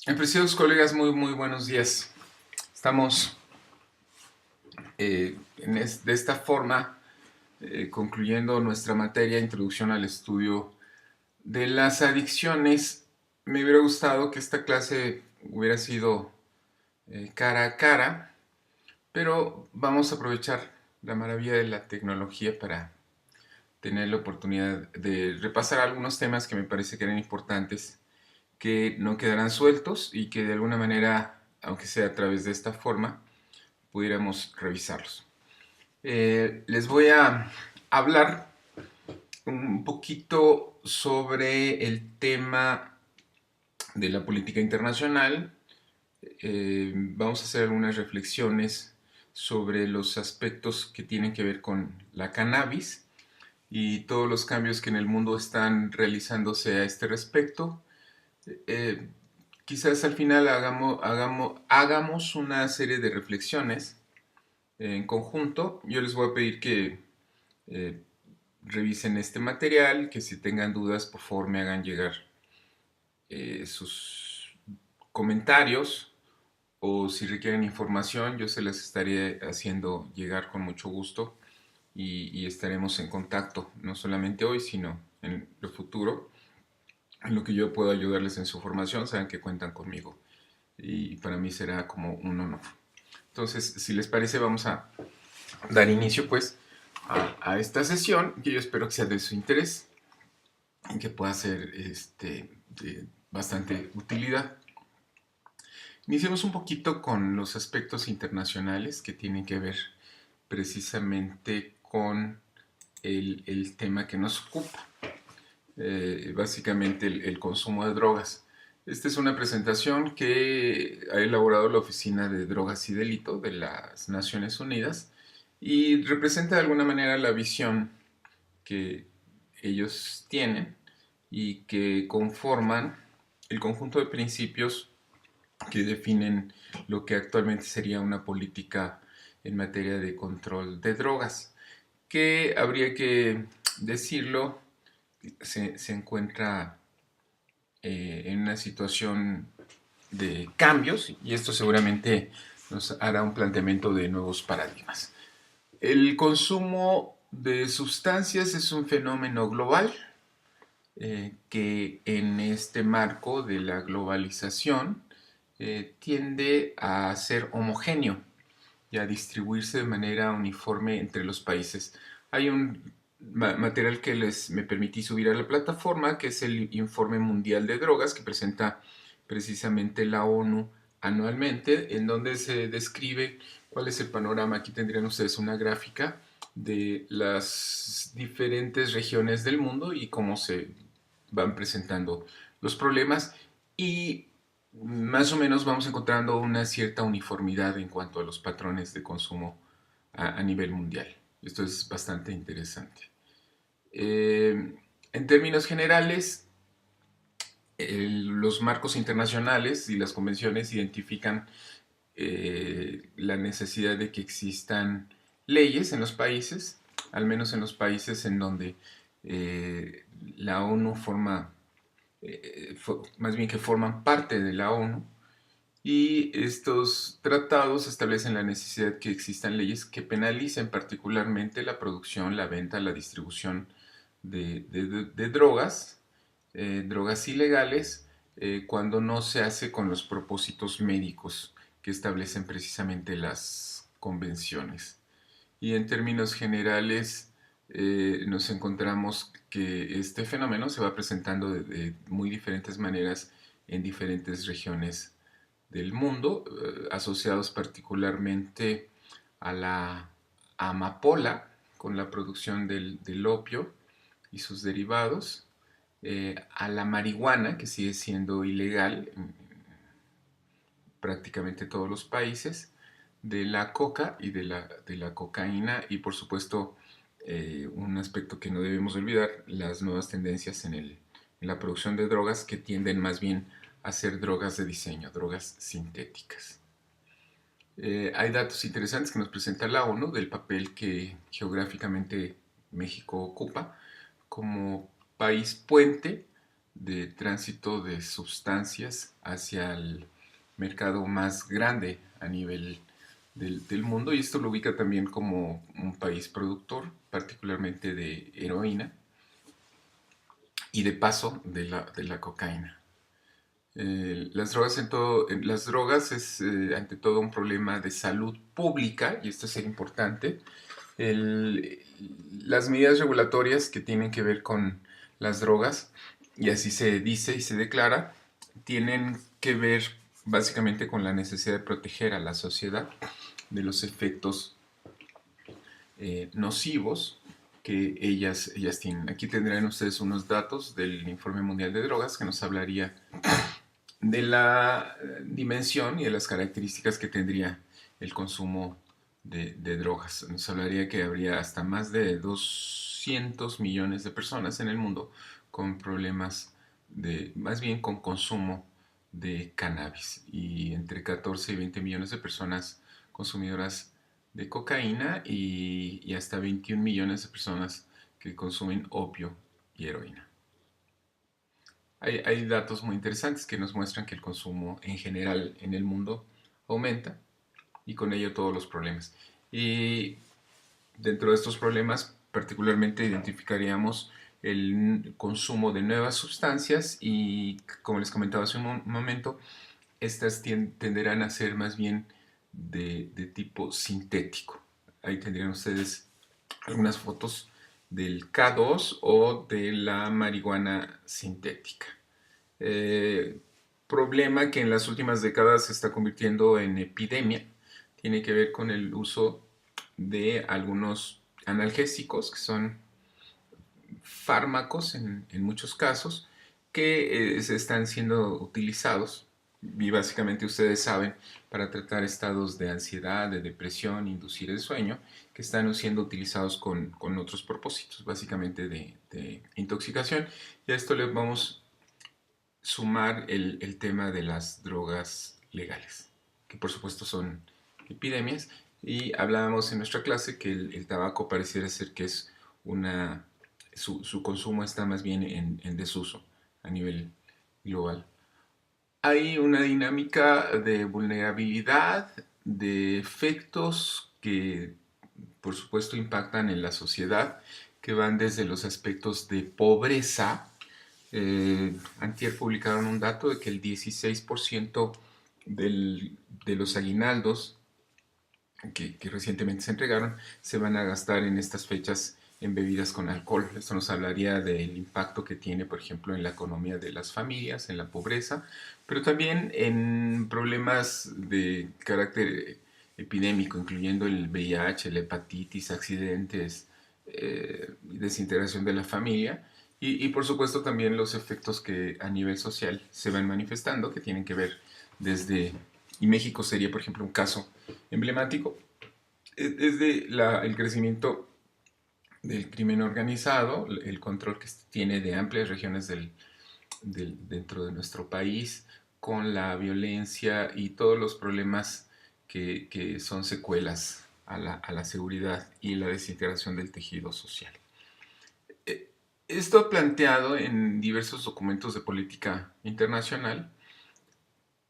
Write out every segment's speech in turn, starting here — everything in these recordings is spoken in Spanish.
Apreciados colegas, muy buenos días. Estamos de esta forma concluyendo nuestra materia Introducción al Estudio de las Adicciones. Me hubiera gustado que esta clase hubiera sido cara a cara, pero vamos a aprovechar la maravilla de la tecnología para tener la oportunidad de repasar algunos temas que me parece que eran importantes, que no quedarán sueltos y que de alguna manera, aunque sea a través de esta forma, pudiéramos revisarlos. Les voy a hablar un poquito sobre el tema de la política internacional. Vamos a hacer algunas reflexiones sobre los aspectos que tienen que ver con la cannabis y todos los cambios que en el mundo están realizándose a este respecto. Eh, Quizás al final hagamos una serie de reflexiones en conjunto. Yo les voy a pedir que eh, revisen este material, que si tengan dudas, por favor me hagan llegar sus comentarios o si requieren información, yo se las estaré haciendo llegar con mucho gusto y estaremos en contacto, no solamente hoy, sino en el futuro. En lo que yo puedo ayudarles en su formación, saben que cuentan conmigo y para mí será como un honor. Entonces, si les parece, vamos a dar inicio pues a esta sesión que yo espero que sea de su interés y que pueda ser de bastante utilidad. Iniciemos un poquito con los aspectos internacionales que tienen que ver precisamente con el tema que nos ocupa, básicamente el consumo de drogas. Esta es una presentación que ha elaborado la Oficina de Drogas y Delito de las Naciones Unidas y representa de alguna manera la visión que ellos tienen y que conforman el conjunto de principios que definen lo que actualmente sería una política en materia de control de drogas, que habría que decirlo, se encuentra en una situación de cambios y esto seguramente nos hará un planteamiento de nuevos paradigmas. El consumo de sustancias es un fenómeno global que en este marco de la globalización tiende a ser homogéneo y a distribuirse de manera uniforme entre los países. Hay un material que me permití subir a la plataforma, que es el Informe Mundial de Drogas, que presenta precisamente la ONU anualmente, en donde se describe cuál es el panorama. Aquí tendrían ustedes una gráfica de las diferentes regiones del mundo y cómo se van presentando los problemas y más o menos vamos encontrando una cierta uniformidad en cuanto a los patrones de consumo a nivel mundial. Esto es bastante interesante. En términos generales, los marcos internacionales y las convenciones identifican la necesidad de que existan leyes en los países, al menos en los países en donde la ONU forma, más bien que forman parte de la ONU, y estos tratados establecen la necesidad de que existan leyes que penalicen particularmente la producción, la venta, la distribución de drogas, drogas ilegales, cuando no se hace con los propósitos médicos que establecen precisamente las convenciones. Y en términos generales, nos encontramos que este fenómeno se va presentando de muy diferentes maneras en diferentes regiones del mundo, asociados particularmente a la amapola, con la producción del opio y sus derivados, a la marihuana, que sigue siendo ilegal en prácticamente todos los países, de la coca y de la cocaína y por supuesto un aspecto que no debemos olvidar, las nuevas tendencias en la producción de drogas que tienden más bien a ser drogas de diseño, drogas sintéticas. Hay datos interesantes que nos presenta la ONU del papel que geográficamente México ocupa como país puente de tránsito de sustancias hacia el mercado más grande a nivel del mundo, y esto lo ubica también como un país productor, particularmente de heroína y de paso de la cocaína. Las drogas las drogas es ante todo un problema de salud pública, y esto es importante. El- las medidas regulatorias que tienen que ver con las drogas, y así se dice y se declara, tienen que ver básicamente con la necesidad de proteger a la sociedad de los efectos nocivos que ellas tienen. Aquí tendrán ustedes unos datos del Informe Mundial de Drogas que nos hablaría de la dimensión y de las características que tendría el consumo de drogas. Nos hablaría que habría hasta más de 200 millones de personas en el mundo con problemas más bien con consumo de cannabis, y entre 14 y 20 millones de personas consumidoras de cocaína, y hasta 21 millones de personas que consumen opio y heroína. Hay datos muy interesantes que nos muestran que el consumo en general en el mundo aumenta, y con ello todos los problemas. Y dentro de estos problemas particularmente identificaríamos el consumo de nuevas sustancias, y como les comentaba hace un momento, estas tenderán a ser más bien de tipo sintético. Ahí tendrían ustedes algunas fotos del K2 o de la marihuana sintética. Eh, Problema que en las últimas décadas se está convirtiendo en epidemia. Tiene que ver con el uso de algunos analgésicos, que son fármacos en muchos casos, que se están siendo utilizados, y básicamente ustedes saben, para tratar estados de ansiedad, de depresión, inducir el sueño, que están siendo utilizados con otros propósitos, básicamente de intoxicación. Y a esto le vamos sumar el tema de las drogas legales, que por supuesto son epidemias, y hablábamos en nuestra clase que el tabaco pareciera ser que es una, su consumo está más bien en desuso a nivel global. Hay una dinámica de vulnerabilidad, de efectos que por supuesto impactan en la sociedad, que van desde los aspectos de pobreza. Antier publicaron un dato de que el 16% de los aguinaldos que recientemente se entregaron se van a gastar en estas fechas en bebidas con alcohol. Esto nos hablaría del impacto que tiene, por ejemplo, en la economía de las familias, en la pobreza, pero también en problemas de carácter epidémico, incluyendo el VIH, la hepatitis, accidentes, desintegración de la familia, y por supuesto también los efectos que a nivel social se van manifestando, que tienen que ver desde, y México sería por ejemplo un caso emblemático, es el crecimiento del crimen organizado, el control que tiene de amplias regiones dentro de nuestro país, con la violencia y todos los problemas que son secuelas a la seguridad y la desintegración del tejido social. Esto planteado en diversos documentos de política internacional,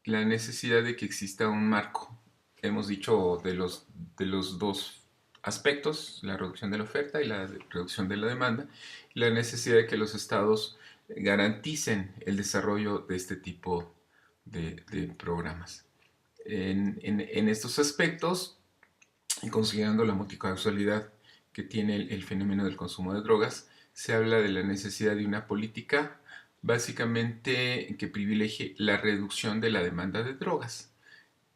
la necesidad de que exista un marco. Hemos dicho de los dos aspectos, la reducción de la oferta y la reducción de la demanda, y la necesidad de que los estados garanticen el desarrollo de este tipo de programas. En estos aspectos, y considerando la multicausalidad que tiene el fenómeno del consumo de drogas, se habla de la necesidad de una política básicamente que privilegie la reducción de la demanda de drogas,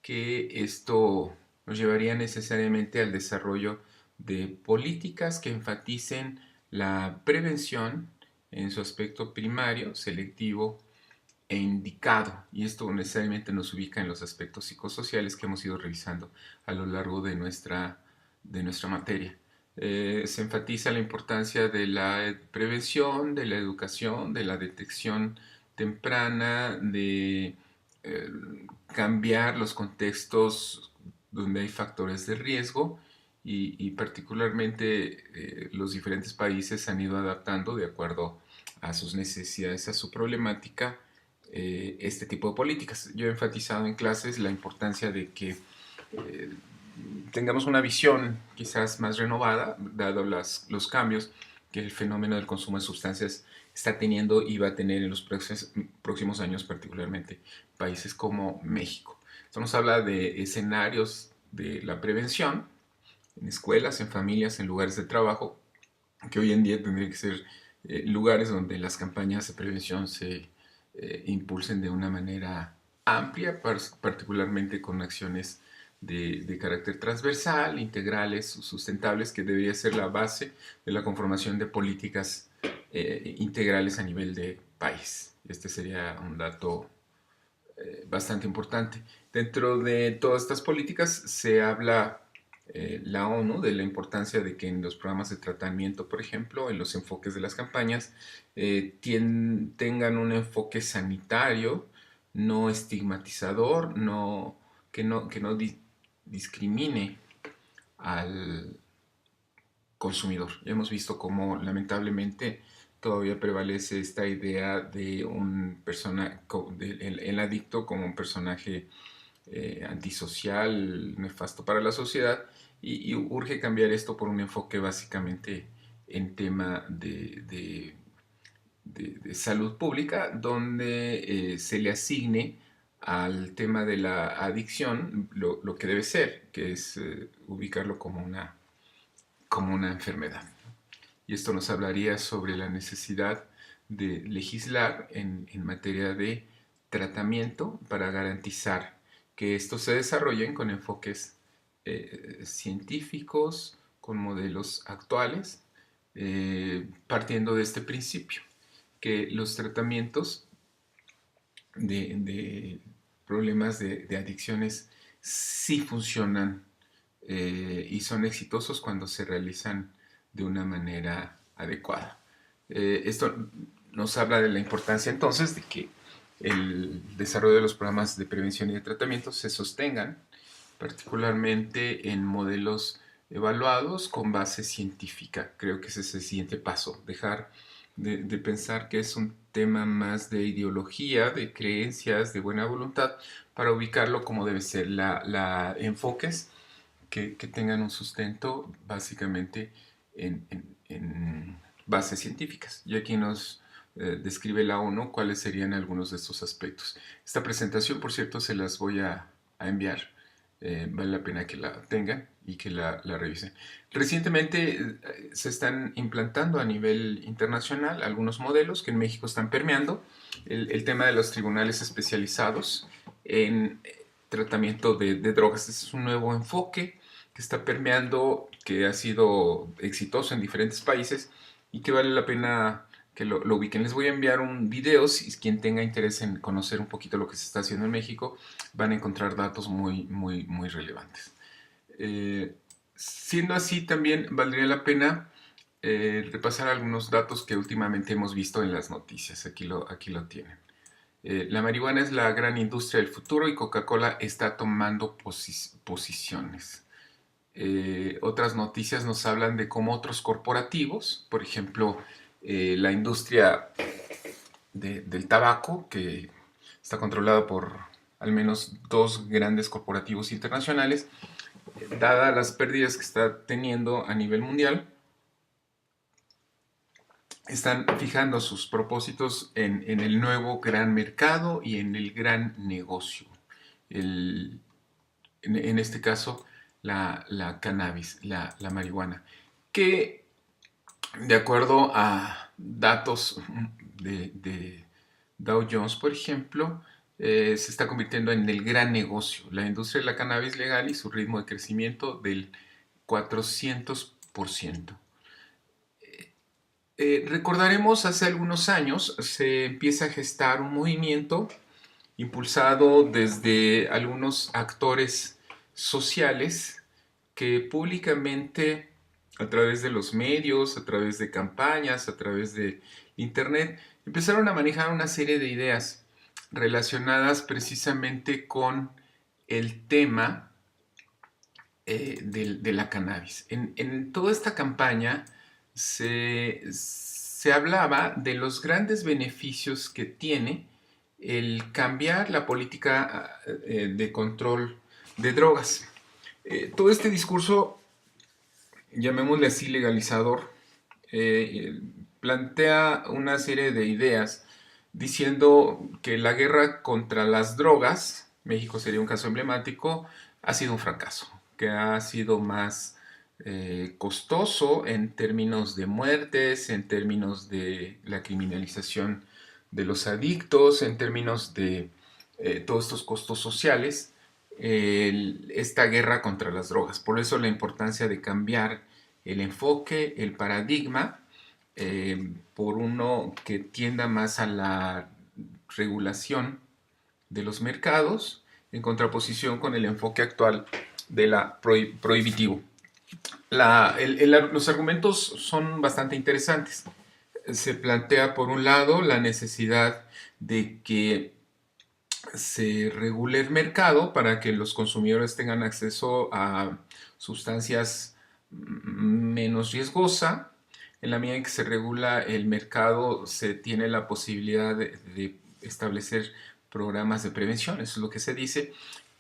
que esto nos llevaría necesariamente al desarrollo de políticas que enfaticen la prevención en su aspecto primario, selectivo e indicado, y esto necesariamente nos ubica en los aspectos psicosociales que hemos ido revisando a lo largo de nuestra materia. Se enfatiza la importancia de la prevención, de la educación, de la detección temprana, de eh, cambiar los contextos donde hay factores de riesgo, y particularmente los diferentes países han ido adaptando de acuerdo a sus necesidades, a su problemática, este tipo de políticas. Yo he enfatizado en clases la importancia de que tengamos una visión quizás más renovada, dado los cambios que el fenómeno del consumo de sustancias está teniendo y va a tener en los próximos años, particularmente países como México. Esto nos habla de escenarios de la prevención en escuelas, en familias, en lugares de trabajo, que hoy en día tendrían que ser lugares donde las campañas de prevención se impulsen de una manera amplia, particularmente con acciones de carácter transversal, integrales, sustentables, que debería ser la base de la conformación de políticas integrales a nivel de país. Este sería un dato bastante importante. Dentro de todas estas políticas se habla la ONU de la importancia de que en los programas de tratamiento, por ejemplo, en los enfoques de las campañas, tengan un enfoque sanitario, no estigmatizador, que no discrimine al consumidor. Ya hemos visto cómo lamentablemente todavía prevalece esta idea de el adicto como un personaje antisocial, nefasto para la sociedad, y urge cambiar esto por un enfoque básicamente en tema de salud pública, donde se le asigne al tema de la adicción lo que debe ser, que es ubicarlo como una enfermedad. Y esto nos hablaría sobre la necesidad de legislar en materia de tratamiento para garantizar que estos se desarrollen con enfoques científicos, con modelos actuales, partiendo de este principio, que los tratamientos de problemas de adicciones sí funcionan y son exitosos cuando se realizan de una manera adecuada. Esto nos habla de la importancia entonces de que el desarrollo de los programas de prevención y de tratamiento se sostengan particularmente en modelos evaluados con base científica. Creo que ese es el siguiente paso, dejar de pensar que es un tema más de ideología, de creencias, de buena voluntad, para ubicarlo como debe ser, enfoques que tengan un sustento básicamente en bases científicas. Y aquí nos describe la ONU cuáles serían algunos de estos aspectos. Esta presentación, por cierto, se las voy a enviar. Vale la pena que la tengan y que la revisen. Recientemente se están implantando a nivel internacional algunos modelos que en México están permeando el tema de los tribunales especializados en tratamiento de drogas. Este es un nuevo enfoque que está permeando, que ha sido exitoso en diferentes países y que vale la pena que lo ubiquen. Les voy a enviar un video, si quien tenga interés en conocer un poquito lo que se está haciendo en México, van a encontrar datos muy, muy, muy relevantes. Siendo así, también valdría la pena repasar algunos datos que últimamente hemos visto en las noticias. Aquí lo tienen. La marihuana es la gran industria del futuro y Coca-Cola está tomando posiciones. Otras noticias nos hablan de cómo otros corporativos, por ejemplo, la industria del tabaco, que está controlada por al menos dos grandes corporativos internacionales, dadas las pérdidas que está teniendo a nivel mundial, están fijando sus propósitos en el nuevo gran mercado y en el gran negocio. En este caso, la cannabis, la marihuana, que de acuerdo a datos de Dow Jones, por ejemplo, se está convirtiendo en el gran negocio. La industria de la cannabis legal y su ritmo de crecimiento del 400%. Recordaremos hace algunos años se empieza a gestar un movimiento impulsado desde algunos actores sociales que públicamente, a través de los medios, a través de campañas, a través de internet, empezaron a manejar una serie de ideas relacionadas precisamente con el tema de la cannabis. En toda esta campaña se se hablaba de los grandes beneficios que tiene el cambiar la política de control de drogas. Todo este discurso, llamémosle así legalizador, plantea una serie de ideas diciendo que la guerra contra las drogas, México sería un caso emblemático, ha sido un fracaso, que ha sido más costoso en términos de muertes, en términos de la criminalización de los adictos, en términos de todos estos costos sociales, esta guerra contra las drogas. Por eso la importancia de cambiar el enfoque, el paradigma, por uno que tienda más a la regulación de los mercados en contraposición con el enfoque actual de la prohibitivo. Los argumentos son bastante interesantes. Se plantea por un lado la necesidad de que se regule el mercado para que los consumidores tengan acceso a sustancias menos riesgosas. En la medida en que se regula el mercado, se tiene la posibilidad de establecer programas de prevención, eso es lo que se dice.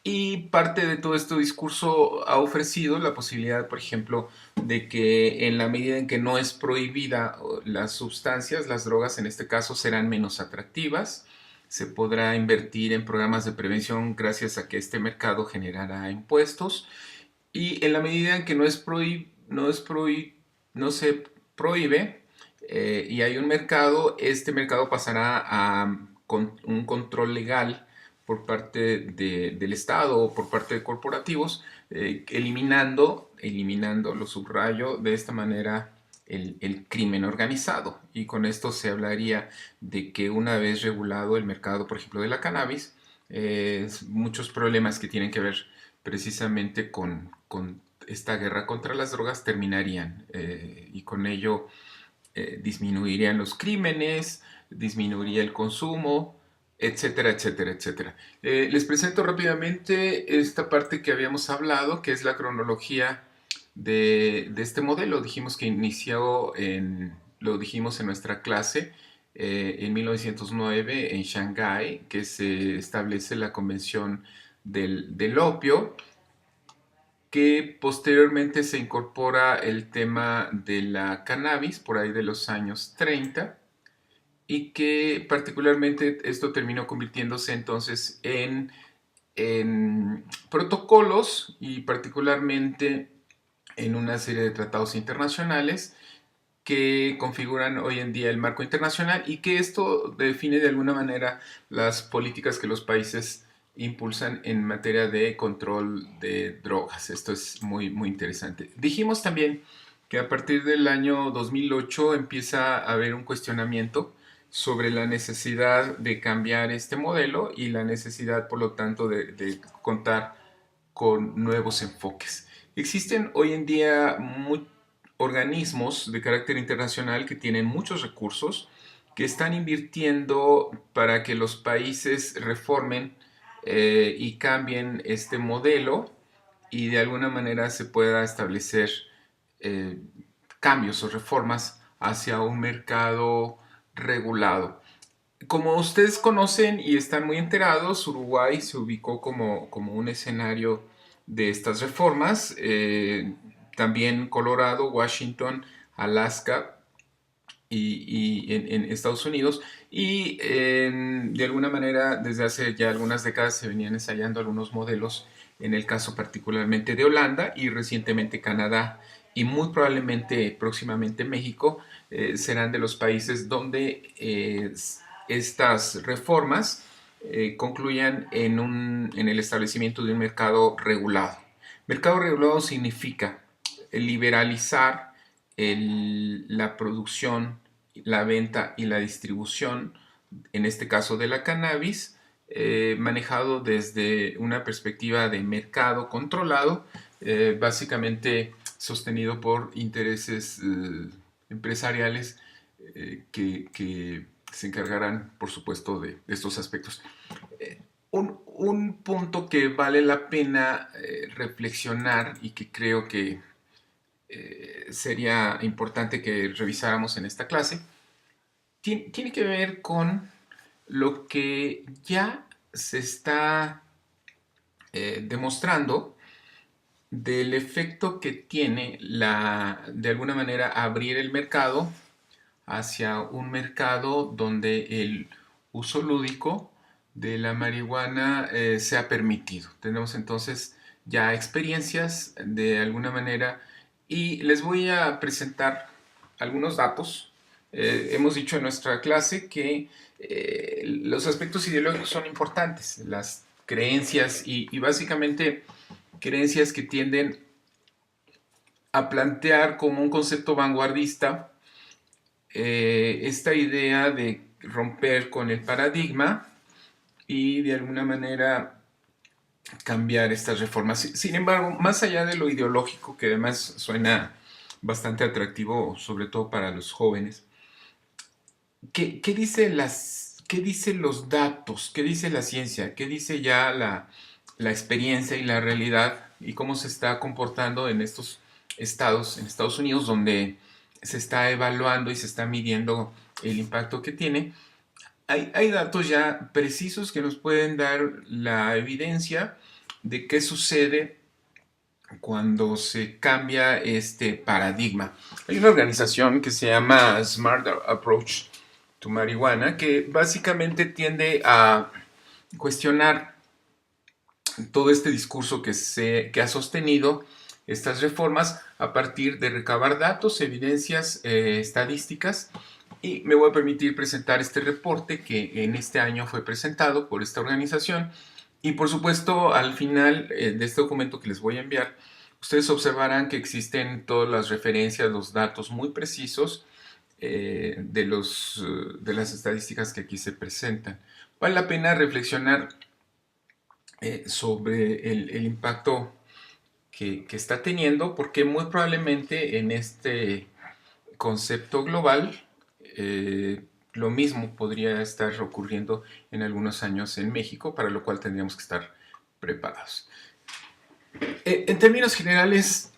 Y parte de todo este discurso ha ofrecido la posibilidad, por ejemplo, de que en la medida en que no es prohibida las sustancias, las drogas en este caso serán menos atractivas. Se podrá invertir en programas de prevención gracias a que este mercado generará impuestos. Y en la medida en que no se prohíbe y hay un mercado, este mercado pasará a un control legal por parte del Estado o por parte de corporativos, eliminando, lo subrayo, de esta manera el crimen organizado. Y con esto se hablaría de que una vez regulado el mercado, por ejemplo, de la cannabis, muchos problemas que tienen que ver precisamente con esta guerra contra las drogas terminarían y con ello disminuirían los crímenes, disminuiría el consumo, etcétera, etcétera, etcétera. Les presento rápidamente esta parte que habíamos hablado, que es la cronología de este modelo. Dijimos que lo dijimos en nuestra clase, en 1909 en Shanghái, que se establece la Convención del Opio, que posteriormente se incorpora el tema de la cannabis por ahí de los años 30 y que particularmente esto terminó convirtiéndose entonces en protocolos y particularmente en una serie de tratados internacionales que configuran hoy en día el marco internacional y que esto define de alguna manera las políticas que los países impulsan en materia de control de drogas. Esto es muy, muy interesante. Dijimos también que a partir del año 2008 empieza a haber un cuestionamiento sobre la necesidad de cambiar este modelo y la necesidad, por lo tanto, de contar con nuevos enfoques. Existen hoy en día organismos de carácter internacional que tienen muchos recursos, que están invirtiendo para que los países reformen y cambien este modelo y de alguna manera se pueda establecer eh, cambios o reformas hacia un mercado regulado. Como ustedes conocen y están muy enterados, Uruguay se ubicó como un escenario de estas reformas. También Colorado, Washington, Alaska y en Estados Unidos. Y de alguna manera, desde hace ya algunas décadas se venían ensayando algunos modelos, en el caso particularmente de Holanda y recientemente Canadá y muy probablemente próximamente México, serán de los países donde estas reformas concluyan en el establecimiento de un mercado regulado. Mercado regulado significa liberalizar la producción, la venta y la distribución, en este caso de la cannabis, manejado desde una perspectiva de mercado controlado, básicamente sostenido por intereses empresariales que se encargarán, por supuesto, de estos aspectos. Un punto que vale la pena reflexionar y que creo que sería importante que revisáramos en esta clase tiene que ver con lo que ya se está demostrando del efecto que tiene de alguna manera, abrir el mercado hacia un mercado donde el uso lúdico de la marihuana sea permitido. Tenemos entonces ya experiencias de alguna manera y les voy a presentar algunos datos. Hemos dicho en nuestra clase que los aspectos ideológicos son importantes, las creencias y básicamente creencias que tienden a plantear como un concepto vanguardista esta idea de romper con el paradigma y de alguna manera cambiar estas reformas. Sin embargo, más allá de lo ideológico, que además suena bastante atractivo, sobre todo para los jóvenes, ¿qué dicen los datos? ¿Qué dice la ciencia? ¿Qué dice ya la experiencia y la realidad? ¿Y cómo se está comportando en estos estados, en Estados Unidos, donde se está evaluando y se está midiendo el impacto que tiene? Hay datos ya precisos que nos pueden dar la evidencia de qué sucede cuando se cambia este paradigma. Hay una organización que se llama Smart Approach to Marijuana que básicamente tiende a cuestionar todo este discurso que ha sostenido estas reformas a partir de recabar datos, evidencias estadísticas, y me voy a permitir presentar este reporte que en este año fue presentado por esta organización. Y por supuesto, al final de este documento que les voy a enviar, ustedes observarán que existen todas las referencias, los datos muy precisos de las estadísticas que aquí se presentan. Vale la pena reflexionar sobre el impacto que está teniendo, porque muy probablemente en este concepto global lo mismo podría estar ocurriendo en algunos años en México, para lo cual tendríamos que estar preparados. En términos generales,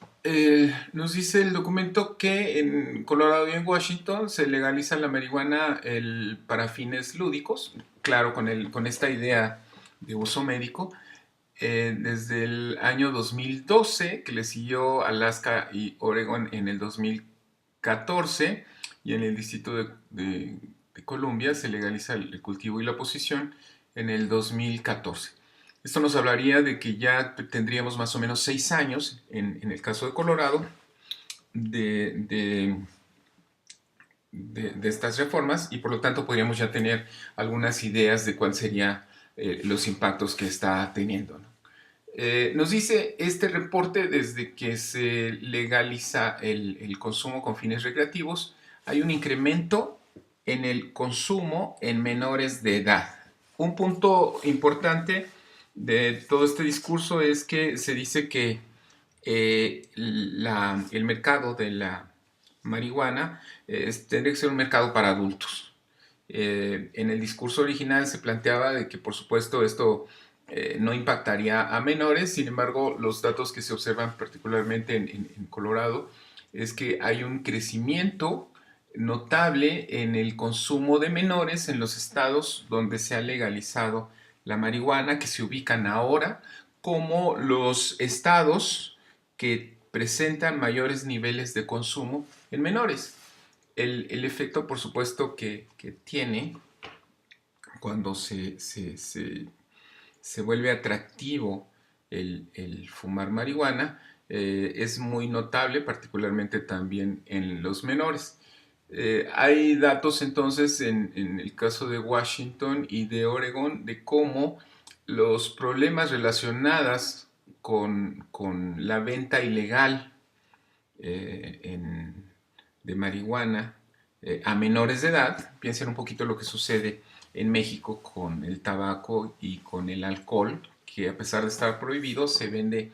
nos dice el documento que en Colorado y en Washington se legaliza la marihuana para fines lúdicos, claro, con esta idea de uso médico, desde el año 2012, que le siguió Alaska y Oregon en el 2014, y en el Distrito de Columbia se legaliza el cultivo y la posesión en el 2014. Esto nos hablaría de que ya tendríamos más o menos 6 años, en el caso de Colorado, de estas reformas, y por lo tanto podríamos ya tener algunas ideas de cuáles serían los impactos que está teniendo, ¿no? Nos dice este reporte, desde que se legaliza el consumo con fines recreativos, hay un incremento en el consumo en menores de edad. Un punto importante de todo este discurso es que se dice que el mercado de la marihuana tendría que ser un mercado para adultos. En el discurso original se planteaba de que, por supuesto, esto no impactaría a menores. Sin embargo, los datos que se observan particularmente en Colorado es que hay un crecimiento notable en el consumo de menores en los estados donde se ha legalizado la marihuana, que se ubican ahora como los estados que presentan mayores niveles de consumo en menores. El efecto, por supuesto, que tiene cuando se vuelve atractivo el fumar marihuana es muy notable, particularmente también en los menores. Hay datos entonces en el caso de Washington y de Oregon de cómo los problemas relacionados con la venta ilegal de marihuana a menores de edad. Piensen un poquito lo que sucede en México con el tabaco y con el alcohol, que a pesar de estar prohibido se vende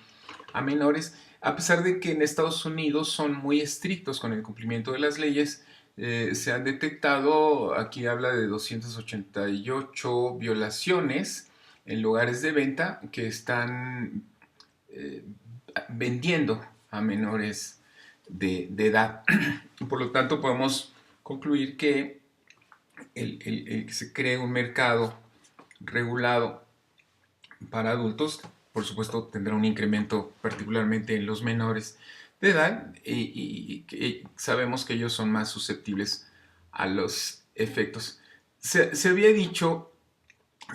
a menores, a pesar de que en Estados Unidos son muy estrictos con el cumplimiento de las leyes. Se han detectado, aquí habla de 288 violaciones en lugares de venta que están vendiendo a menores de edad. Por lo tanto, podemos concluir que el que se cree un mercado regulado para adultos, por supuesto, tendrá un incremento particularmente en los menores de edad y sabemos que ellos son más susceptibles a los efectos. Se había dicho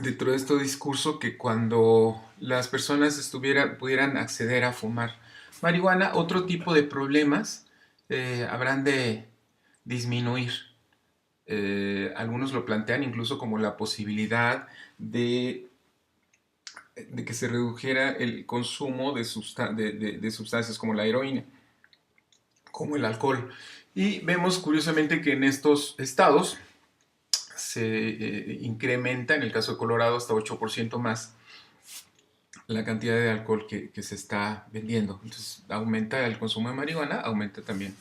dentro de este discurso que cuando las personas pudieran acceder a fumar marihuana, otro tipo de problemas habrán de disminuir. Algunos lo plantean incluso como la posibilidad de que se redujera el consumo de sustancias como la heroína, como el alcohol. Y vemos curiosamente que en estos estados se incrementa, en el caso de Colorado, hasta 8% más la cantidad de alcohol que se está vendiendo. Entonces aumenta el consumo de marihuana, aumenta también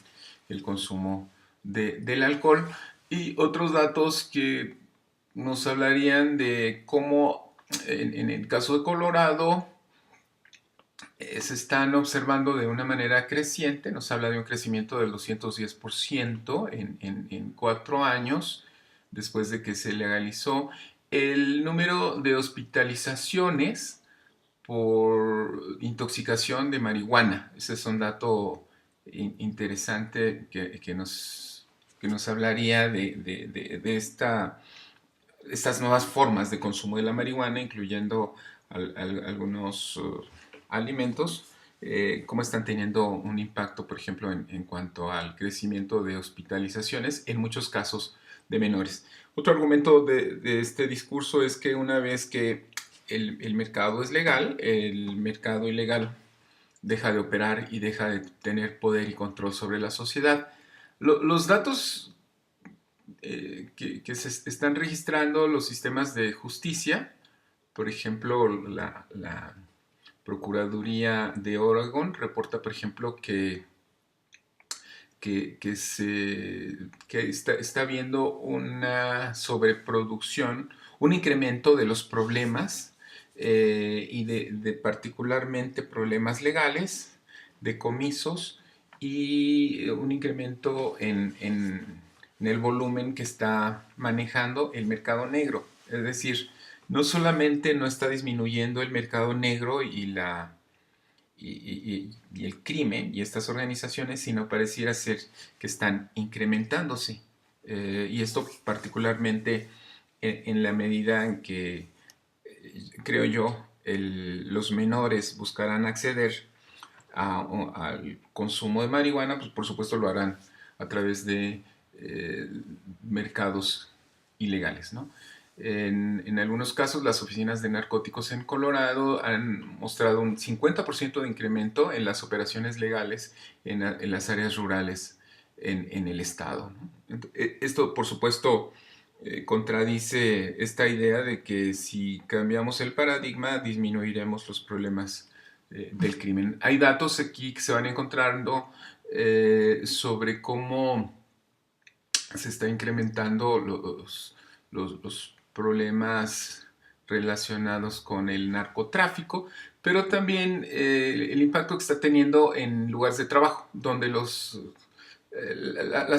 el consumo del alcohol. Y otros datos que nos hablarían de cómo en el caso de Colorado se están observando de una manera creciente, nos habla de un crecimiento del 210% en 4 años después de que se legalizó. El número de hospitalizaciones por intoxicación de marihuana, ese es un dato interesante que nos hablaría de estas nuevas formas de consumo de la marihuana, incluyendo algunos alimentos, cómo están teniendo un impacto, por ejemplo, en cuanto al crecimiento de hospitalizaciones, en muchos casos de menores. Otro argumento de este discurso es que una vez que el mercado es legal, el mercado ilegal deja de operar y deja de tener poder y control sobre la sociedad. Los datos que se están registrando los sistemas de justicia, por ejemplo, la Procuraduría de Oregon reporta, por ejemplo, que está habiendo una sobreproducción, un incremento de los problemas y de particularmente problemas legales, decomisos y un incremento en el volumen que está manejando el mercado negro. Es decir, no solamente no está disminuyendo el mercado negro y el crimen y estas organizaciones, sino pareciera ser que están incrementándose. Y esto particularmente en la medida en que, creo yo, los menores buscarán acceder al consumo de marihuana, pues por supuesto lo harán a través de mercados ilegales, ¿no? En algunos casos, las oficinas de narcóticos en Colorado han mostrado un 50% de incremento en las operaciones legales en las áreas rurales en el estado, ¿no? Esto, por supuesto, contradice esta idea de que si cambiamos el paradigma, disminuiremos los problemas del crimen. Hay datos aquí que se van encontrando sobre cómo se está incrementando los problemas relacionados con el narcotráfico, pero también el impacto que está teniendo en lugares de trabajo, donde las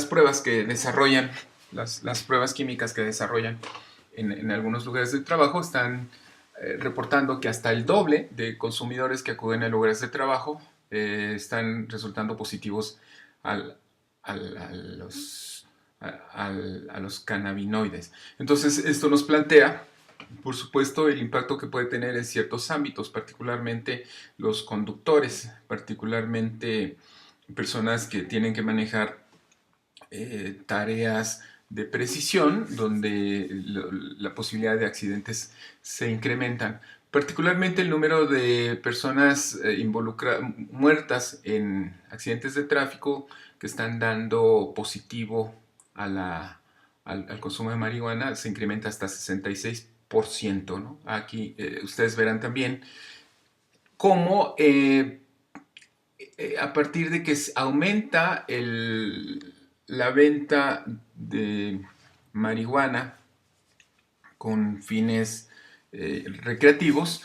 pruebas que desarrollan, las pruebas químicas que desarrollan en algunos lugares de trabajo están reportando que hasta el doble de consumidores que acuden a lugares de trabajo están resultando positivos al, al, a los a los cannabinoides. Entonces, esto nos plantea, por supuesto, el impacto que puede tener en ciertos ámbitos, particularmente los conductores, particularmente personas que tienen que manejar tareas de precisión, donde la posibilidad de accidentes se incrementan. Particularmente el número de personas muertas en accidentes de tráfico que están dando positivo al consumo de marihuana se incrementa hasta 66%, ¿no? Aquí ustedes verán también cómo a partir de que aumenta la venta de marihuana con fines recreativos,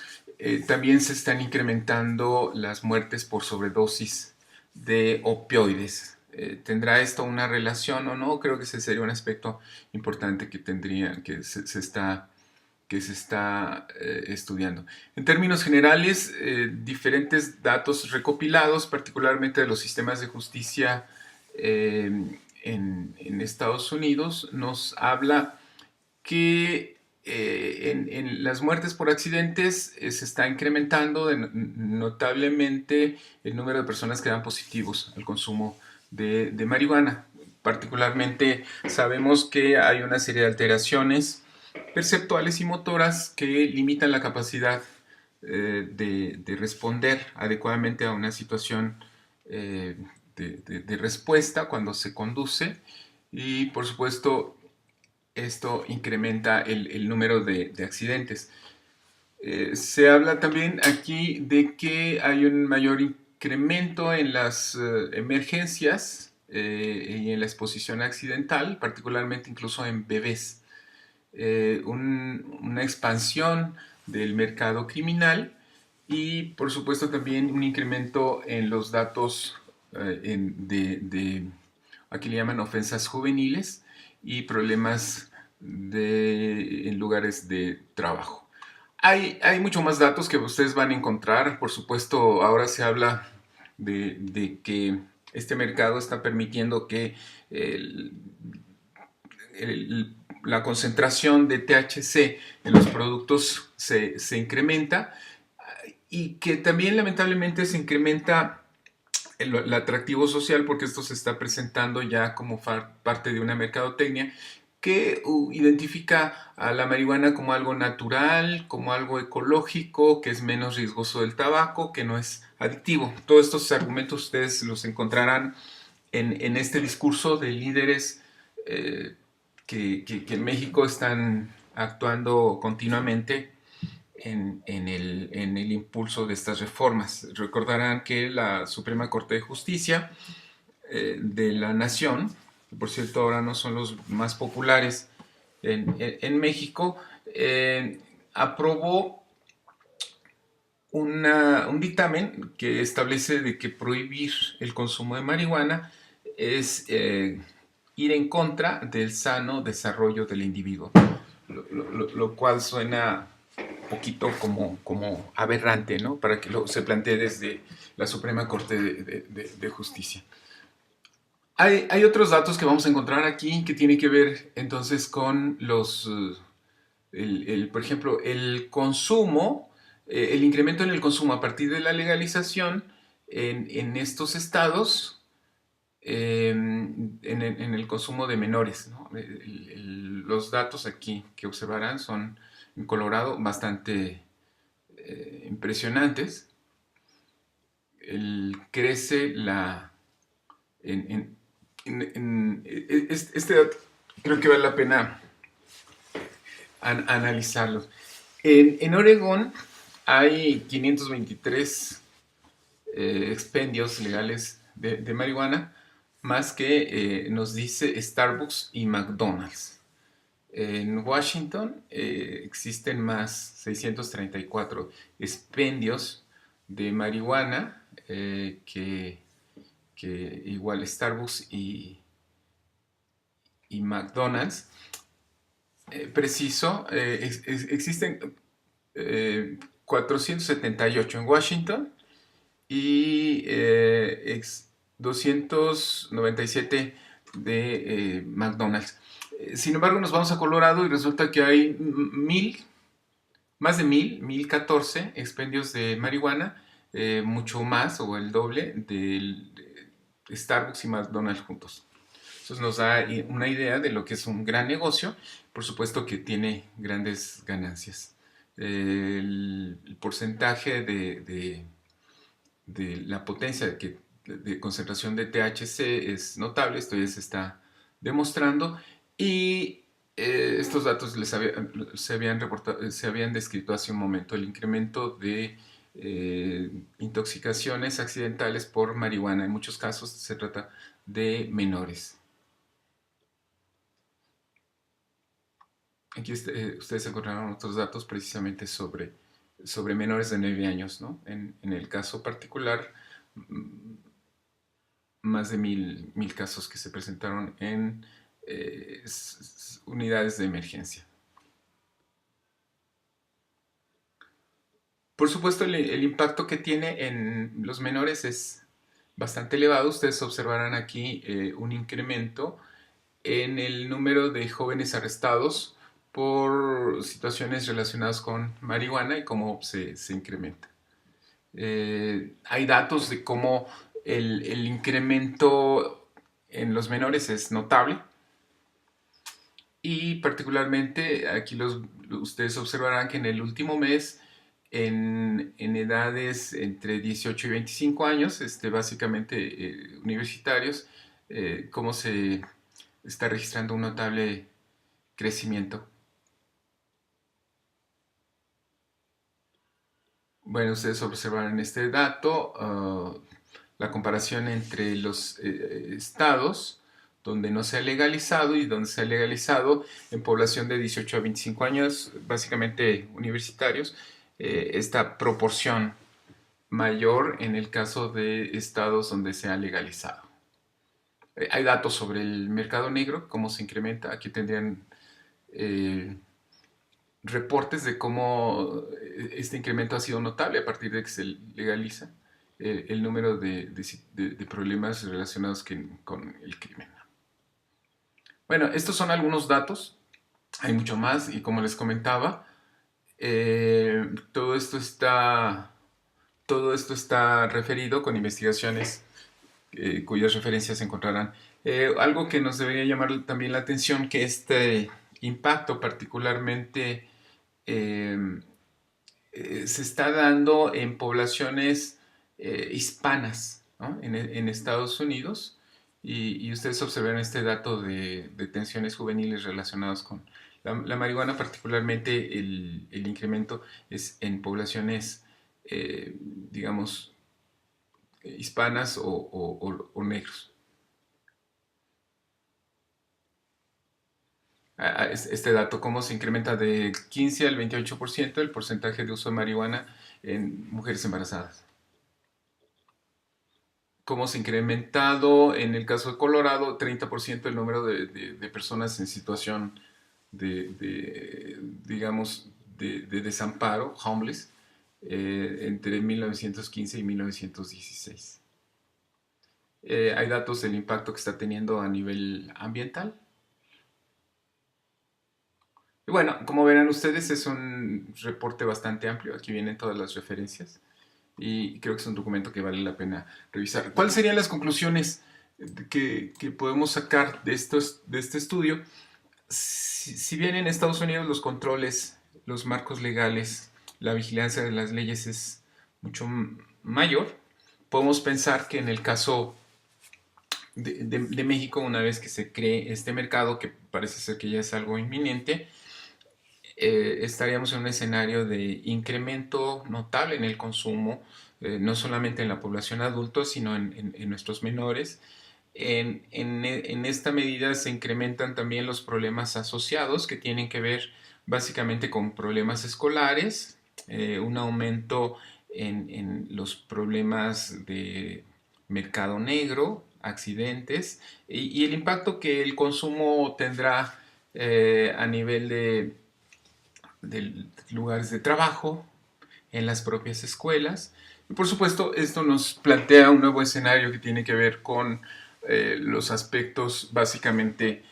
también se están incrementando las muertes por sobredosis de opioides. ¿Tendrá esto una relación o no? Creo que ese sería un aspecto importante que se está estudiando. En términos generales, diferentes datos recopilados, particularmente de los sistemas de justicia eh, en Estados Unidos, nos habla que en las muertes por accidentes se está incrementando notablemente el número de personas que dan positivos al consumo de marihuana. Particularmente sabemos que hay una serie de alteraciones perceptuales y motoras que limitan la capacidad de responder adecuadamente a una situación de respuesta cuando se conduce y por supuesto esto incrementa el número de accidentes. Se habla también aquí de que hay un mayor incremento en las emergencias y en la exposición accidental, particularmente incluso en bebés. Una expansión del mercado criminal y por supuesto también un incremento en los datos aquí le llaman ofensas juveniles y problemas en lugares de trabajo. Hay mucho más datos que ustedes van a encontrar. Por supuesto, ahora se habla de que este mercado está permitiendo que el, la concentración de THC en los productos se incrementa y que también lamentablemente se incrementa el atractivo social porque esto se está presentando ya como parte de una mercadotecnia que identifica a la marihuana como algo natural, como algo ecológico, que es menos riesgoso del tabaco, que no es adictivo. Todos estos argumentos ustedes los encontrarán en este discurso de líderes que en México están actuando continuamente en el impulso de estas reformas. Recordarán que la Suprema Corte de Justicia de la Nación, que por cierto ahora no son los más populares en México, aprobó un dictamen que establece de que prohibir el consumo de marihuana es ir en contra del sano desarrollo del individuo, lo cual suena un poquito como aberrante, ¿no? Para que se plantee desde la Suprema Corte de Justicia. Hay otros datos que vamos a encontrar aquí que tienen que ver entonces con por ejemplo, el consumo, el incremento en el consumo a partir de la legalización en estos estados, en el consumo de menores, ¿no? Los datos aquí que observarán son en Colorado bastante impresionantes. Crece en, este dato creo que vale la pena analizarlo. En Oregón hay 523 expendios legales de marihuana, más que nos dice Starbucks y McDonald's. En Washington existen más 634 expendios de marihuana que igual Starbucks y McDonald's. Preciso, existen 478 en Washington y 297 de McDonald's. Sin embargo, nos vamos a Colorado y resulta que hay más de 1014 expendios de marihuana, mucho más o el doble de Starbucks y McDonald's juntos. Eso nos da una idea de lo que es un gran negocio, por supuesto que tiene grandes ganancias. El porcentaje de la potencia de concentración de THC es notable, esto ya se está demostrando, y estos datos se habían descrito hace un momento, el incremento de intoxicaciones accidentales por marihuana. En muchos casos se trata de menores. Aquí ustedes encontraron otros datos precisamente sobre menores de 9 años, ¿no? En el caso particular, más de mil casos que se presentaron en unidades de emergencia. Por supuesto, el impacto que tiene en los menores es bastante elevado. Ustedes observarán aquí un incremento en el número de jóvenes arrestados por situaciones relacionadas con marihuana y cómo se incrementa. Hay datos de cómo el incremento en los menores es notable y particularmente aquí ustedes observarán que en el último mes en edades entre 18 y 25 años, básicamente universitarios, cómo se está registrando un notable crecimiento. Bueno, ustedes observarán este dato, la comparación entre los estados donde no se ha legalizado y donde se ha legalizado en población de 18 a 25 años, básicamente universitarios, esta proporción mayor en el caso de estados donde se ha legalizado. Hay datos sobre el mercado negro, cómo se incrementa. Aquí tendrían eh, reportes de cómo este incremento ha sido notable a partir de que se legaliza el número de problemas relacionados con el crimen. Bueno, estos son algunos datos, hay mucho más y como les comentaba, eh, todo esto está, todo esto está referido con investigaciones cuyas referencias se encontrarán. Algo que nos debería llamar también la atención, que este impacto particularmente eh, se está dando en poblaciones hispanas, ¿no? En Estados Unidos. Y ustedes observan este dato de detenciones juveniles relacionadas con la marihuana, particularmente el incremento es en poblaciones, digamos, hispanas o negros. Este dato, cómo se incrementa de 15 al 28% el porcentaje de uso de marihuana en mujeres embarazadas. Cómo se ha incrementado en el caso de Colorado 30% el número de personas en situación digamos, de desamparo, homeless, entre 1915 y 1916. Hay datos del impacto que está teniendo a nivel ambiental. Y bueno, como verán ustedes, es un reporte bastante amplio. Aquí vienen todas las referencias y creo que es un documento que vale la pena revisar. ¿Cuáles serían las conclusiones que podemos sacar de este estudio? Si bien en Estados Unidos los controles, los marcos legales, la vigilancia de las leyes es mucho mayor, podemos pensar que en el caso de México, una vez que se cree este mercado, que parece ser que ya es algo inminente, estaríamos en un escenario de incremento notable en el consumo, no solamente en la población adulta, sino en nuestros menores. En esta medida se incrementan también los problemas asociados que tienen que ver básicamente con problemas escolares, un aumento en los problemas de mercado negro, accidentes y el impacto que el consumo tendrá a nivel de lugares de trabajo, en las propias escuelas. Y por supuesto, esto nos plantea un nuevo escenario que tiene que ver con los aspectos básicamente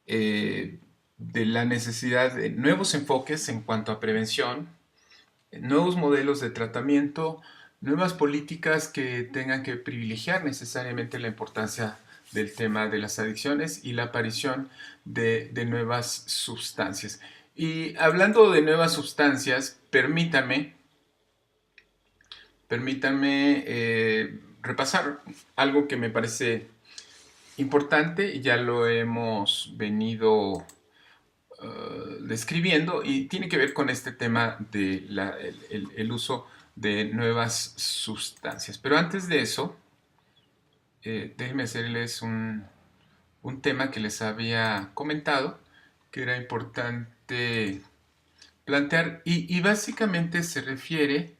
de la necesidad de nuevos enfoques en cuanto a prevención, nuevos modelos de tratamiento, nuevas políticas que tengan que privilegiar necesariamente la importancia del tema de las adicciones y la aparición de nuevas sustancias. Y hablando de nuevas sustancias, permítanme repasar algo que me parece importante, ya lo hemos venido describiendo y tiene que ver con este tema de el uso de nuevas sustancias. Pero antes de eso, déjenme hacerles un tema que les había comentado, que era importante plantear y básicamente se refiere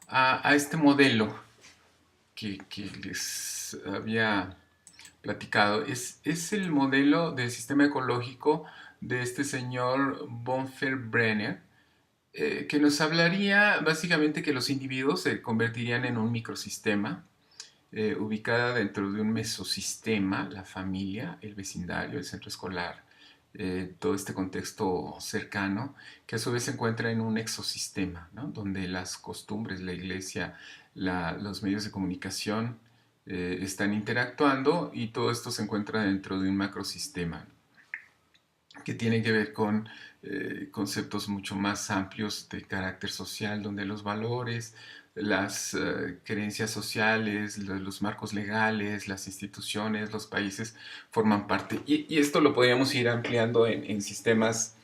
a este modelo que les había platicado. Es el modelo del sistema ecológico de este señor Bonfer Brenner, que nos hablaría básicamente que los individuos se convertirían en un microsistema ubicada dentro de un mesosistema, la familia, el vecindario, el centro escolar, todo este contexto cercano, que a su vez se encuentra en un exosistema, ¿no? Donde las costumbres, la iglesia, los medios de comunicación están interactuando y todo esto se encuentra dentro de un macrosistema que tiene que ver con conceptos mucho más amplios de carácter social, donde los valores, las creencias sociales, los marcos legales, las instituciones, los países forman parte. Y esto lo podríamos ir ampliando en sistemas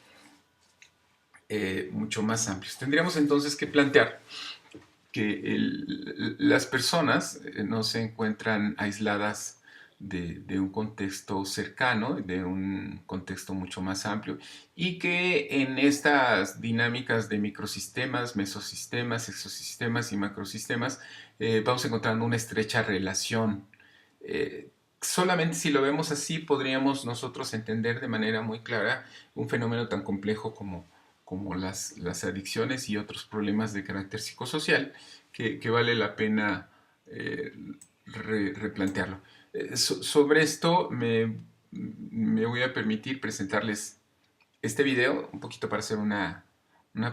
mucho más amplios. Tendríamos entonces que plantear que las personas no se encuentran aisladas un contexto cercano, de un contexto mucho más amplio, y que en estas dinámicas de microsistemas, mesosistemas, exosistemas y macrosistemas, vamos encontrando una estrecha relación. Solamente si lo vemos así podríamos nosotros entender de manera muy clara un fenómeno tan complejo como las adicciones y otros problemas de carácter psicosocial que vale la pena replantearlo. Sobre esto me voy a permitir presentarles este video, un poquito para hacer una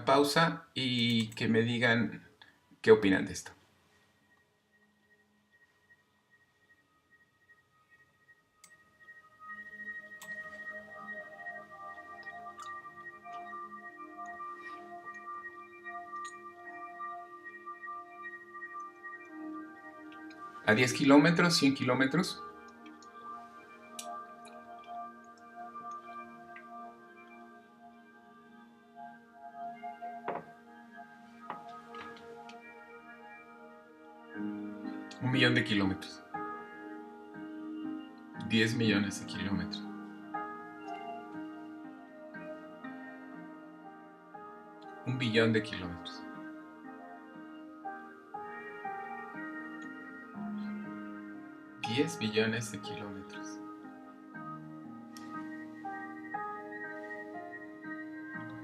pausa y que me digan qué opinan de esto. A 10 kilómetros, 100 kilómetros. Un millón de kilómetros. 10 millones de kilómetros. Un billón de kilómetros. 10 billones de kilómetros.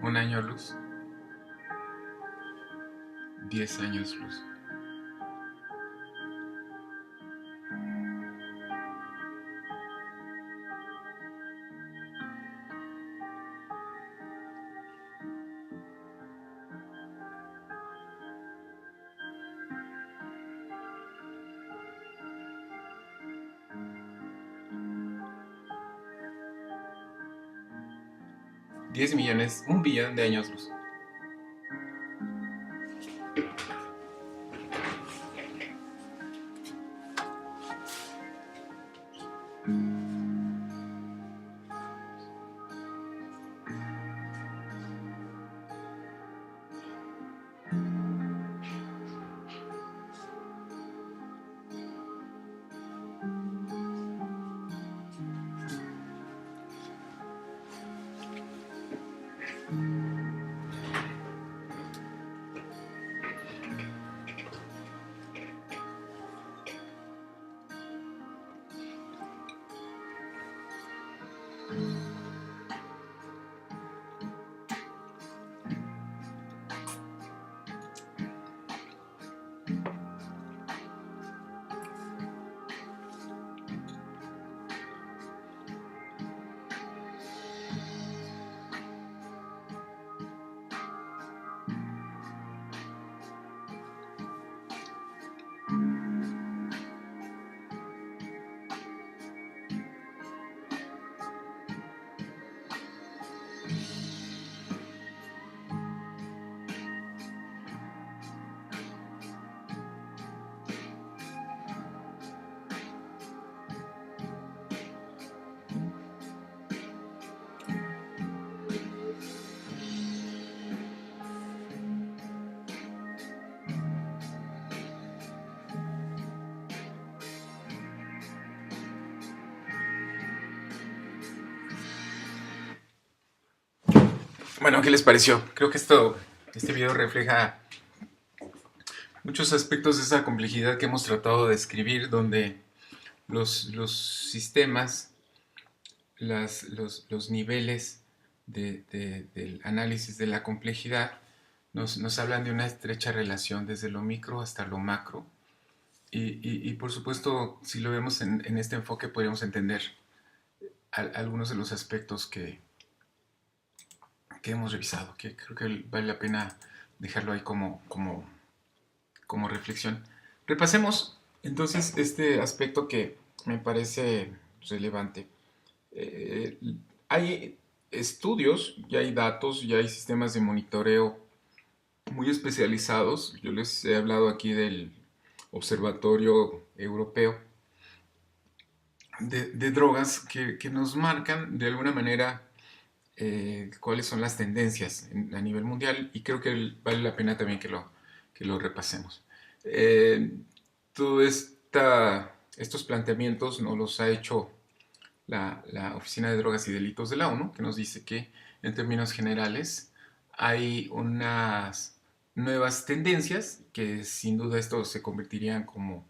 Un año luz. 10 años luz. Diez millones, un billón de años luz. Bueno, ¿qué les pareció? Creo que este video refleja muchos aspectos de esa complejidad que hemos tratado de describir, donde los sistemas, los niveles del análisis de la complejidad nos hablan de una estrecha relación desde lo micro hasta lo macro. Y por supuesto, si lo vemos en este enfoque, podríamos entender algunos de los aspectos que hemos revisado, que creo que vale la pena dejarlo ahí como reflexión. Repasemos entonces este aspecto que me parece relevante. Eh, Hay estudios, ya hay datos, ya hay sistemas de monitoreo muy especializados. Yo les he hablado aquí del Observatorio Europeo de Drogas que nos marcan de alguna manera cuáles son las tendencias a nivel mundial, y creo que vale la pena también que lo repasemos. Eh, Todos estos planteamientos nos los ha hecho la Oficina de Drogas y Delitos de la ONU, que nos dice que en términos generales hay unas nuevas tendencias que sin duda esto se convertirían como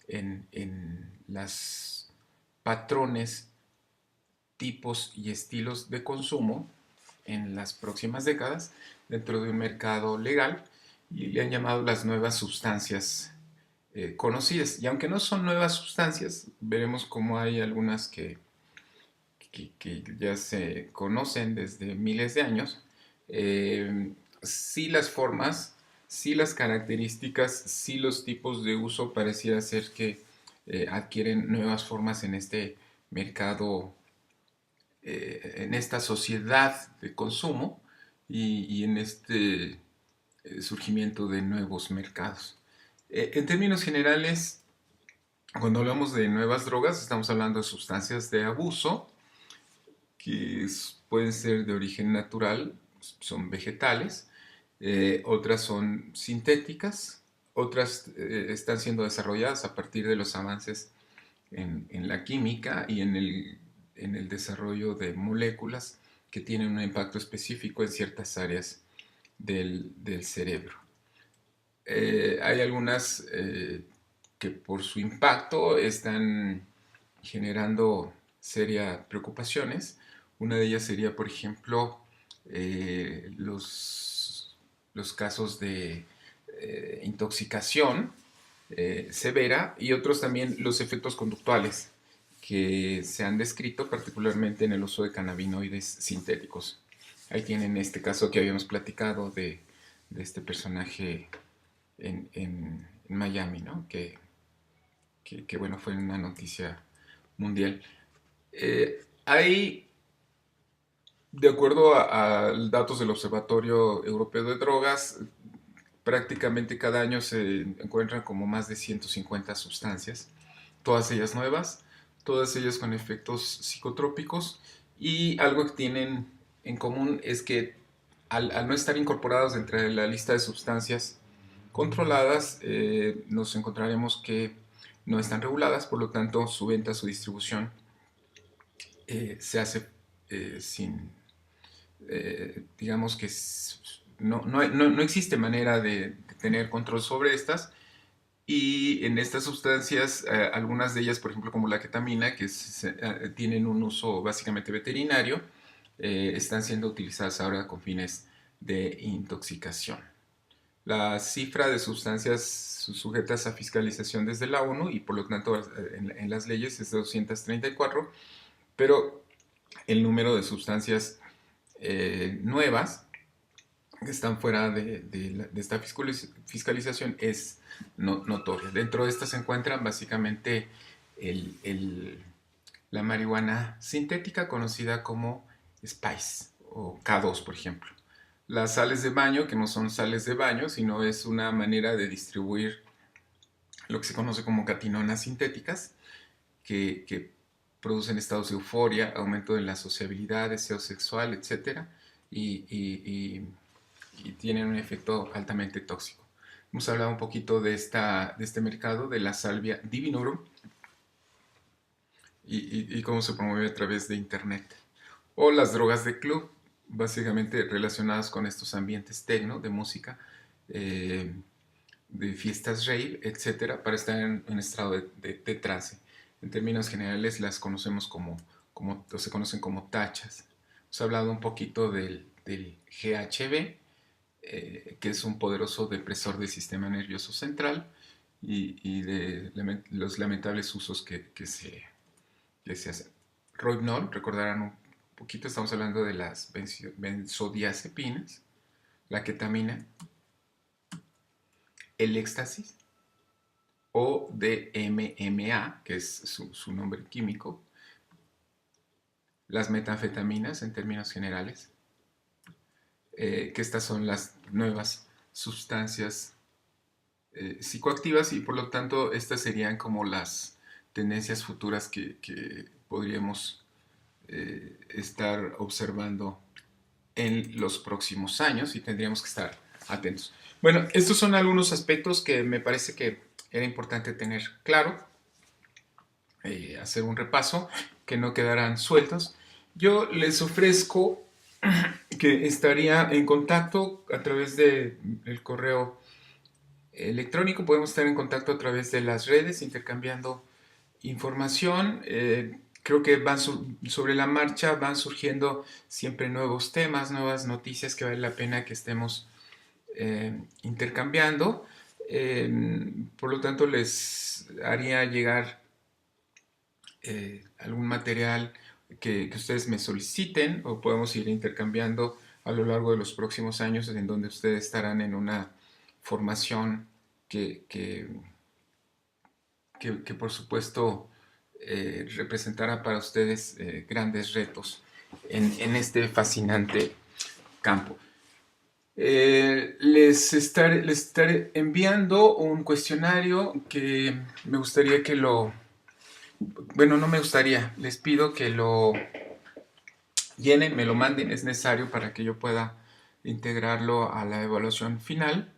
en las patrones, tipos y estilos de consumo en las próximas décadas dentro de un mercado legal, y le han llamado las nuevas sustancias conocidas. Y aunque no son nuevas sustancias, veremos cómo hay algunas que ya se conocen desde miles de años. Sí las formas, sí las características, sí los tipos de uso pareciera ser que adquieren nuevas formas en este mercado, en esta sociedad de consumo y en este surgimiento de nuevos mercados. En términos generales, cuando hablamos de nuevas drogas, estamos hablando de sustancias de abuso que pueden ser de origen natural, son vegetales, otras son sintéticas, otras están siendo desarrolladas a partir de los avances en la química y en el desarrollo de moléculas que tienen un impacto específico en ciertas áreas del cerebro. Hay algunas que por su impacto están generando serias preocupaciones. Una de ellas sería, por ejemplo, los casos de intoxicación severa, y otros también los efectos conductuales que se han descrito particularmente en el uso de cannabinoides sintéticos. Ahí tienen este caso que habíamos platicado de este personaje en Miami, ¿no? Bueno, fue una noticia mundial. Hay, de acuerdo a datos del Observatorio Europeo de Drogas, prácticamente cada año se encuentran como más de 150 sustancias, todas ellas nuevas, todas ellas con efectos psicotrópicos, y algo que tienen en común es que al no estar incorporados dentro de la lista de sustancias controladas, nos encontraremos que no están reguladas, por lo tanto su venta, su distribución se hace sin, digamos que no existe manera de tener control sobre estas. Y en estas sustancias, algunas de ellas, por ejemplo, como la ketamina, que tienen un uso básicamente veterinario, están siendo utilizadas ahora con fines de intoxicación. La cifra de sustancias sujetas a fiscalización desde la ONU y por lo tanto en las leyes es de 234, pero el número de sustancias nuevas que están fuera de esta fiscalización es notoria. Dentro de estas se encuentran básicamente la marihuana sintética conocida como Spice o K2, por ejemplo. Las sales de baño, que no son sales de baño, sino es una manera de distribuir lo que se conoce como catinonas sintéticas, que producen estados de euforia, aumento de la sociabilidad, deseo sexual, etc. Y tienen un efecto altamente tóxico. Hemos hablado un poquito de este mercado de la salvia divinorum y cómo se promueve a través de internet. O las drogas de club, básicamente relacionadas con estos ambientes techno, de música, de fiestas rave, etcétera, para estar en un estado de trance. En términos generales las conocemos o se conocen como tachas. Hemos hablado un poquito del GHB, que es un poderoso depresor del sistema nervioso central, y de los lamentables usos que se hacen. Rohypnol, recordarán un poquito, estamos hablando de las benzodiazepinas, la ketamina, el éxtasis o DMMA, que es su nombre químico, las metanfetaminas en términos generales, que estas son las nuevas sustancias psicoactivas, y por lo tanto estas serían como las tendencias futuras que podríamos estar observando en los próximos años, y tendríamos que estar atentos. Bueno, estos son algunos aspectos que me parece que era importante tener claro, hacer un repaso, que no quedaran sueltos. Yo les ofrezco que estaría en contacto a través del correo electrónico. Podemos estar en contacto a través de las redes, intercambiando información. Creo que sobre la marcha van surgiendo siempre nuevos temas, nuevas noticias que vale la pena que estemos intercambiando. Por lo tanto, les haría llegar algún material que ustedes me soliciten, o podemos ir intercambiando a lo largo de los próximos años, en donde ustedes estarán en una formación que por supuesto representará para ustedes grandes retos en este fascinante campo. Les estaré enviando un cuestionario que me gustaría que bueno, no me gustaría, les pido que lo llenen, me lo manden, es necesario para que yo pueda integrarlo a la evaluación final.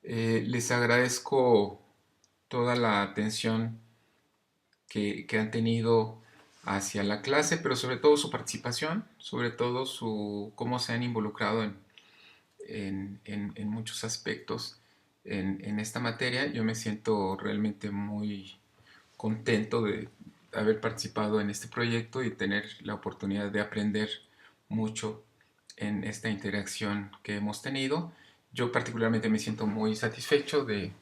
Les agradezco toda la atención que han tenido hacia la clase, pero sobre todo su participación, sobre todo cómo se han involucrado en muchos aspectos en esta materia. Yo me siento realmente muy contento de haber participado en este proyecto y tener la oportunidad de aprender mucho en esta interacción que hemos tenido. Yo particularmente me siento muy satisfecho de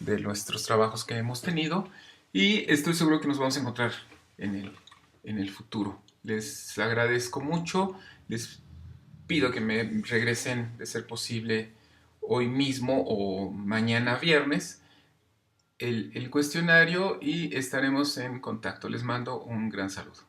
nuestros trabajos que hemos tenido, y estoy seguro que nos vamos a encontrar en el futuro. Les agradezco mucho, les pido que me regresen, de ser posible, hoy mismo o mañana viernes, el cuestionario, y estaremos en contacto. Les mando un gran saludo.